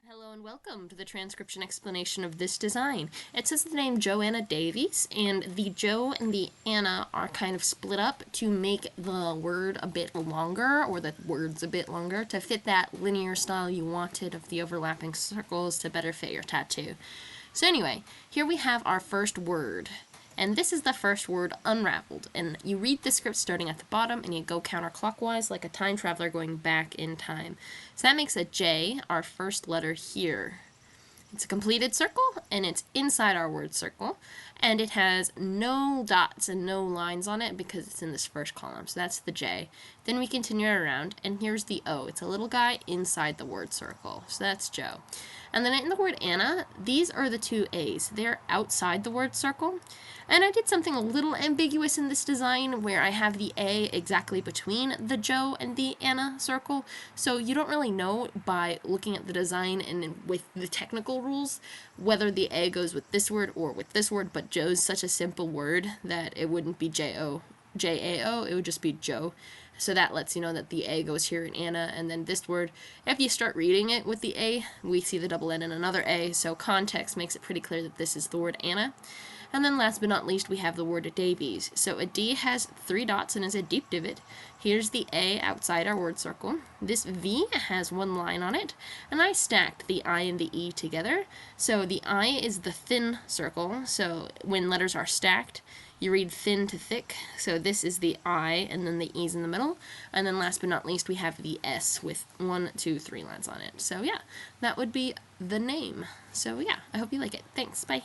Hello and welcome to the transcription explanation of this design. It says the name Anna Davies, and the Joe and the Anna are kind of split up to make the word a bit longer, or the words a bit longer, to fit that linear style you wanted of the overlapping circles to better fit your tattoo. So anyway, here we have our first word. And this is the first word unraveled. And you read the script starting at the bottom and you go counterclockwise like a time traveler going back in time. So that makes a J, our first letter here. It's a completed circle, and it's inside our word circle, and it has no dots and no lines on it because it's in this first column, so that's the J. Then we continue around, and here's the O. It's a little guy inside the word circle, so that's Joe. And then in the word Anna, these are the two A's. They're outside the word circle, and I did something a little ambiguous in this design where I have the A exactly between the Joe and the Anna circle, so you don't really know by looking at the design and with the technical rules whether the A goes with this word or with this word, but Joe's such a simple word that it wouldn't be J-A-O, it would just be Joe. So that lets you know that the A goes here in Anna, and then this word, if you start reading it with the A, we see the double N and another A, so context makes it pretty clear that this is the word Anna. And then last but not least, we have the word Davies. So a D has 3 dots and is a deep divot. Here's the A outside our word circle. This V has 1 line on it, and I stacked the I and the E together. So the I is the thin circle, so when letters are stacked, you read thin to thick, so this is the I, and then the E's in the middle. And then last but not least, we have the S with 1, 2, 3 lines on it. So yeah, that would be the name. So yeah, I hope you like it. Thanks, bye.